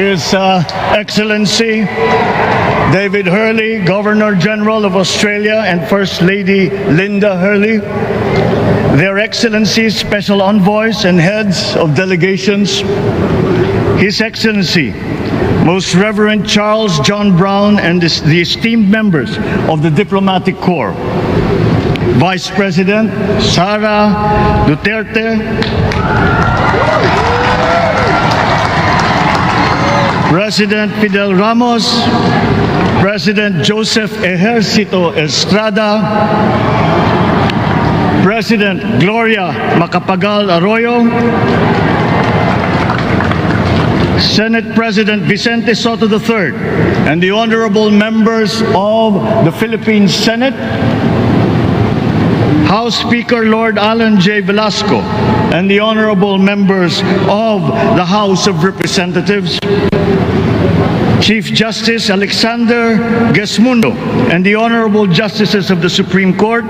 His Excellency David Hurley, Governor General of Australia, and First Lady Linda Hurley, Their Excellencies, Special Envoys, and Heads of Delegations, His Excellency, Most Reverend Charles John Brown, and the esteemed members of the Diplomatic Corps, Vice President Sara Duterte, President Fidel Ramos, President Joseph Ejercito Estrada, President Gloria Macapagal Arroyo, Senate President Vicente Soto III, and the honorable members of the Philippine Senate, House Speaker Lord Alan J. Velasco, and the honorable members of the House of Representatives, Chief Justice Alexander Gesmundo, and the honorable justices of the Supreme Court,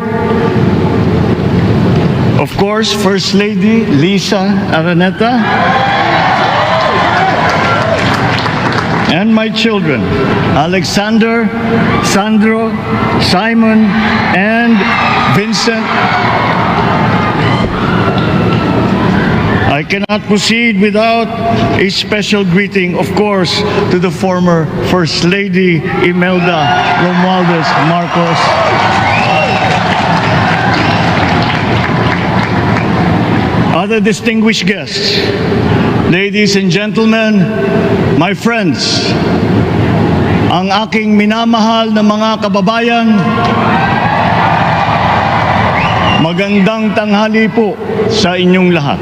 of course, First Lady Lisa Araneta, and my children, Alexander, Sandro, Simon, and Vincent. I cannot proceed without a special greeting, of course, to the former First Lady Imelda Romualdez Marcos. Other distinguished guests, ladies and gentlemen, my friends, ang aking minamahal na mga kababayan, magandang tanghali po sa inyong lahat.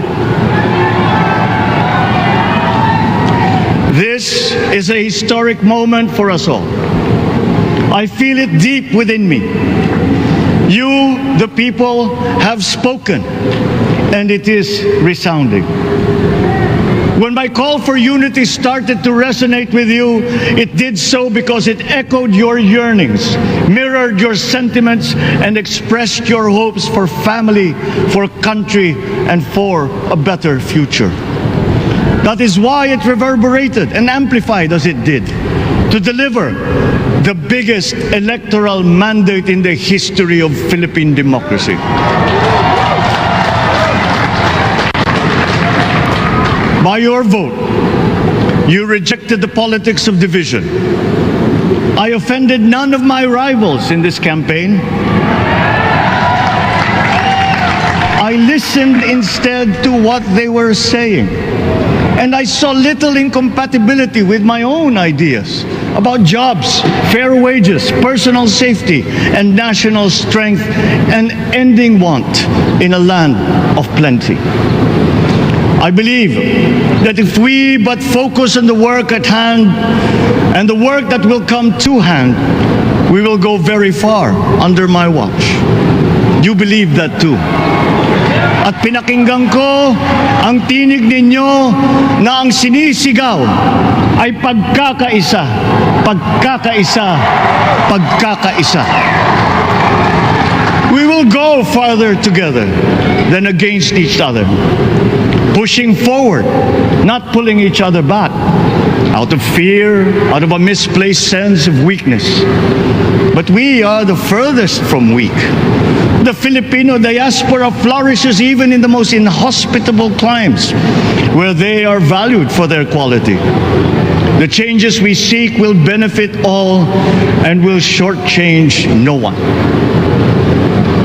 This is a historic moment for us all. I feel it deep within me. You, the people, have spoken, and it is resounding. When my call for unity started to resonate with you, it did so because it echoed your yearnings, mirrored your sentiments, and expressed your hopes for family, for country, and for a better future. That is why it reverberated and amplified as it did, to deliver the biggest electoral mandate in the history of Philippine democracy. By your vote, you rejected the politics of division. I offended none of my rivals in this campaign. I listened instead to what they were saying. And I saw little incompatibility with my own ideas about jobs, fair wages, personal safety, and national strength, and ending want in a land of plenty. I believe that if we but focus on the work at hand and the work that will come to hand, we will go very far under my watch. You believe that too. At pinakinggan ko ang tinig ninyo na ang sinisigaw ay pagkakaisa, pagkakaisa, pagkakaisa. We will go farther together than against each other, pushing forward, not pulling each other back, out of fear, out of a misplaced sense of weakness. But we are the furthest from weak. The Filipino diaspora flourishes even in the most inhospitable climes, where they are valued for their quality. The changes we seek will benefit all and will shortchange no one.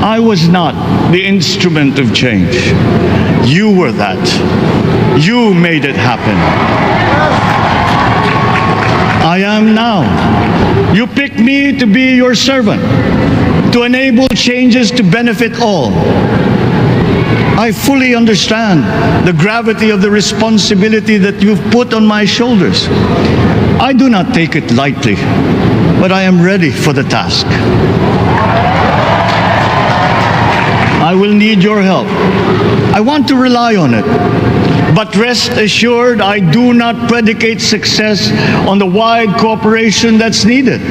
I was not the instrument of change. You were that. You made it happen. I am now. You picked me to be your servant, to enable changes to benefit all. I fully understand the gravity of the responsibility that you've put on my shoulders. I do not take it lightly, but I am ready for the task. I will need your help. I want to rely on it. But rest assured, I do not predicate success on the wide cooperation that's needed.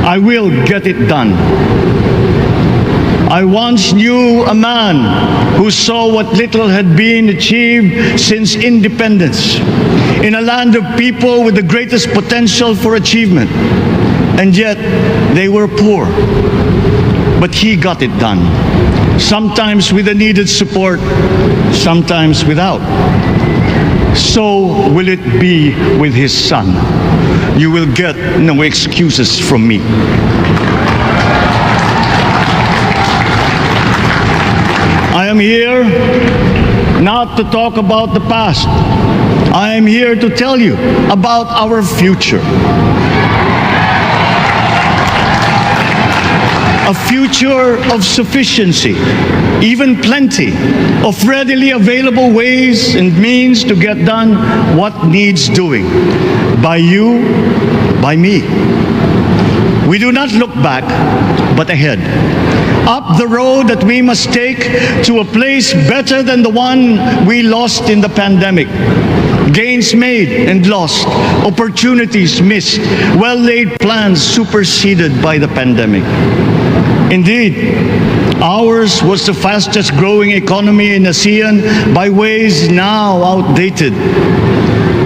I will get it done. I once knew a man who saw what little had been achieved since independence in a land of people with the greatest potential for achievement, and yet they were poor. But he got it done, sometimes with the needed support, sometimes without. So will it be with his son. You will get no excuses from me. I am here not to talk about the past. I am here to tell you about our future. A future of sufficiency, even plenty, of readily available ways and means to get done what needs doing, by you, by me. We do not look back, but ahead, up the road that we must take to a place better than the one we lost in the pandemic. Gains made and lost, opportunities missed, well-laid plans superseded by the pandemic. Indeed, ours was the fastest growing economy in ASEAN by ways now outdated.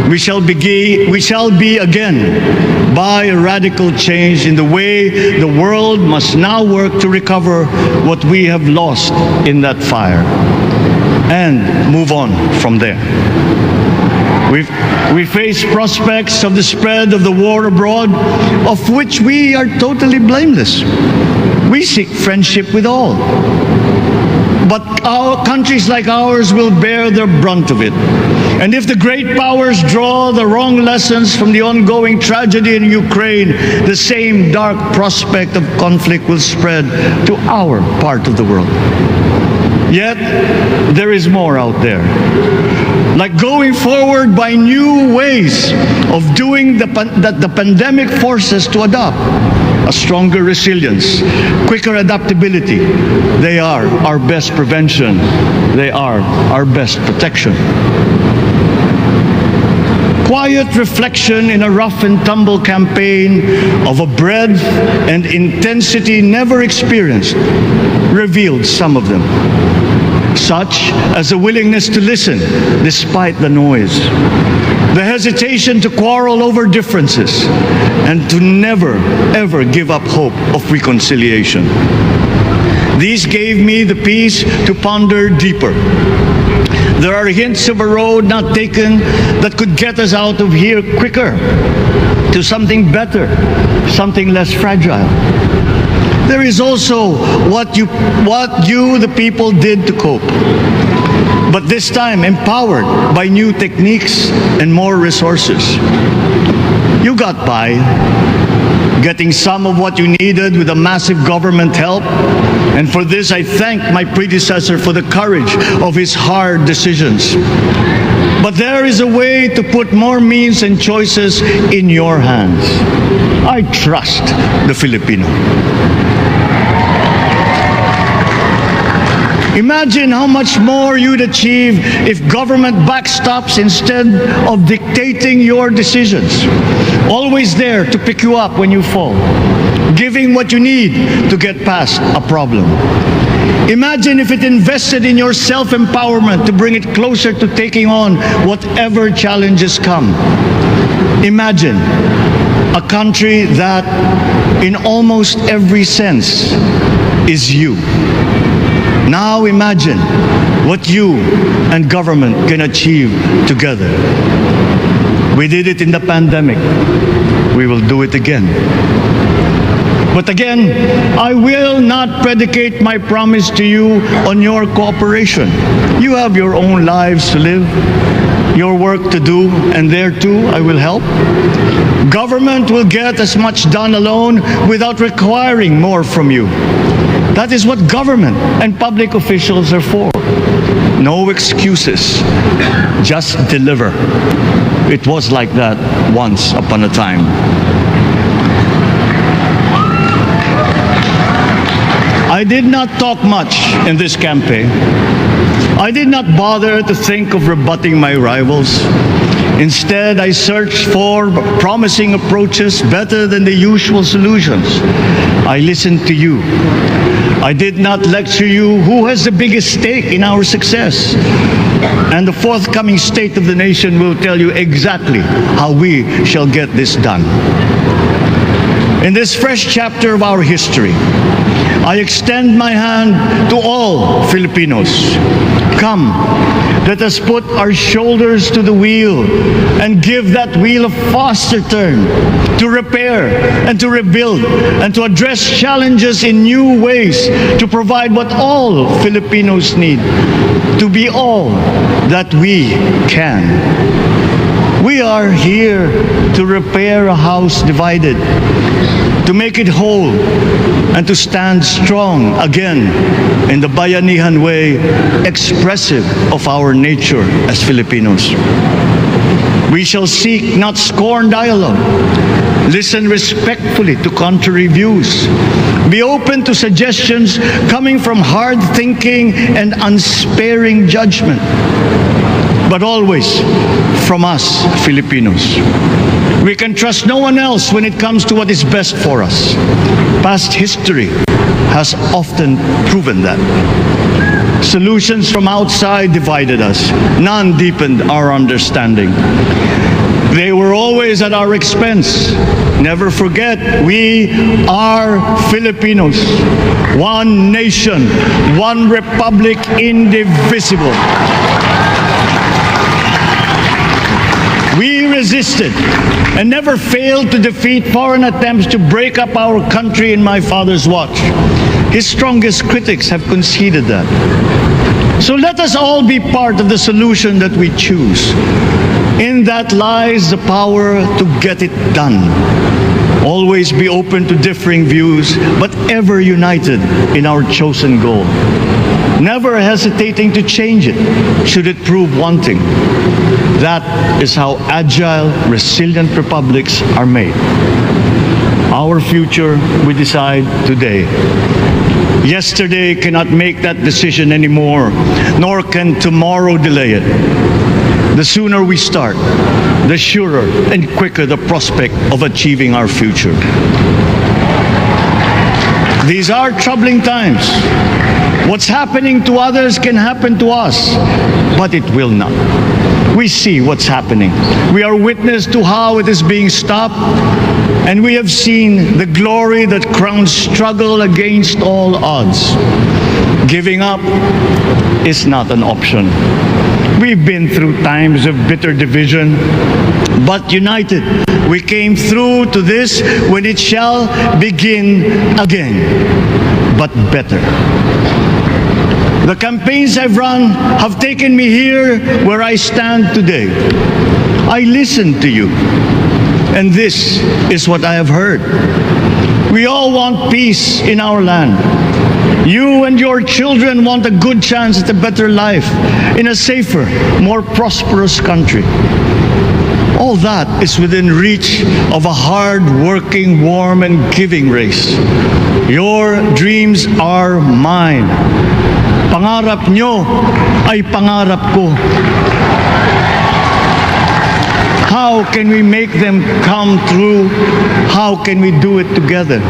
We shall be again by a radical change in the way the world must now work to recover what we have lost in that fire and move on from there. We face prospects of the spread of the war abroad, of which we are totally blameless. We seek friendship with all. But our countries like ours will bear the brunt of it. And if the great powers draw the wrong lessons from the ongoing tragedy in Ukraine, the same dark prospect of conflict will spread to our part of the world. Yet, there is more out there. Like going forward by new ways of doing that the pandemic forces to adopt. A stronger resilience, quicker adaptability. They are our best prevention. They are our best protection. Quiet reflection in a rough and tumble campaign of a breadth and intensity never experienced revealed some of them, such as a willingness to listen despite the noise, the hesitation to quarrel over differences, and to never, ever give up hope of reconciliation. These gave me the peace to ponder deeper. There are hints of a road not taken that could get us out of here quicker to something better, something less fragile. There is also what you, the people, did to cope. But this time empowered by new techniques and more resources. You got by, getting some of what you needed with a massive government help. And for this, I thank my predecessor for the courage of his hard decisions. But there is a way to put more means and choices in your hands. I trust the Filipino. Imagine how much more you'd achieve if government backstops instead of dictating your decisions. Always there to pick you up when you fall, giving what you need to get past a problem. Imagine if it invested in your self-empowerment to bring it closer to taking on whatever challenges come. Imagine a country that, in almost every sense, is you. Now imagine what you and government can achieve together. We did it in the pandemic. We will do it again. But again, I will not predicate my promise to you on your cooperation. You have your own lives to live, your work to do, and there too I will help. Government will get as much done alone without requiring more from you. That is what government and public officials are for. No excuses, just deliver. It was like that once upon a time. I did not talk much in this campaign. I did not bother to think of rebutting my rivals. Instead, I searched for promising approaches better than the usual solutions. I listened to you. I did not lecture you who has the biggest stake in our success. And the forthcoming State of the Nation will tell you exactly how we shall get this done. In this fresh chapter of our history, I extend my hand to all Filipinos. Come, let us put our shoulders to the wheel and give that wheel a faster turn to repair and to rebuild and to address challenges in new ways, to provide what all Filipinos need, to be all that we can. We are here to repair a house divided, to make it whole, and to stand strong again in the Bayanihan way, expressive of our nature as Filipinos. We shall seek, not scorn, dialogue. Listen respectfully to contrary views. Be open to suggestions coming from hard-thinking and unsparing judgment. But always from us, Filipinos. We can trust no one else when it comes to what is best for us. Past history has often proven that. Solutions from outside divided us. None deepened our understanding. They were always at our expense. Never forget, we are Filipinos. One nation, one republic, indivisible. We resisted and never failed to defeat foreign attempts to break up our country in my father's watch. His strongest critics have conceded that. So let us all be part of the solution that we choose. In that lies the power to get it done. Always be open to differing views, but ever united in our chosen goal. Never hesitating to change it, should it prove wanting. That is how agile, resilient republics are made. Our future we decide today. Yesterday cannot make that decision anymore, nor can tomorrow delay it. The sooner we start, the surer and quicker the prospect of achieving our future. These are troubling times. What's happening to others can happen to us, but it will not. We see what's happening. We are witness to how it is being stopped, and we have seen the glory that crowns struggle against all odds. Giving up is not an option. We've been through times of bitter division, but united, we came through to this when it shall begin again, but better. The campaigns I've run have taken me here where I stand today. I listened to you, and this is what I have heard. We all want peace in our land. You and your children want a good chance at a better life in a safer, more prosperous country. All that is within reach of a hard-working, warm, and giving race. Your dreams are mine. Pangarap nyo ay pangarap ko. How can we make them come true? How can we do it together?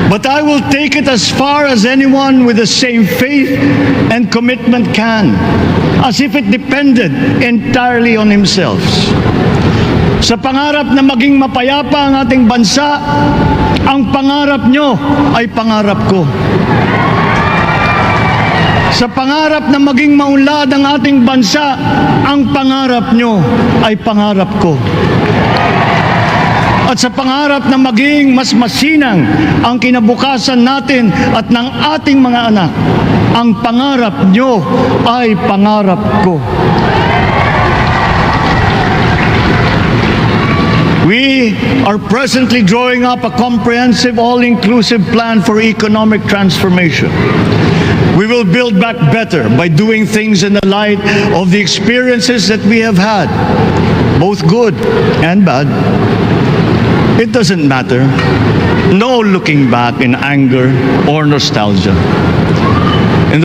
But I will take it as far as anyone with the same faith and commitment can, as if it depended entirely on himself. Sa pangarap na maging mapayapa ang ating bansa, ang pangarap nyo ay pangarap ko. Sa pangarap na maging maunlad ang ating bansa, ang pangarap nyo ay pangarap ko. At sa pangarap na maging mas masinang ang kinabukasan natin at ng ating mga anak, ang pangarap nyo ay pangarap ko. We are presently drawing up a comprehensive, all-inclusive plan for economic transformation. We will build back better by doing things in the light of the experiences that we have had, both good and bad. It doesn't matter. No looking back in anger or nostalgia.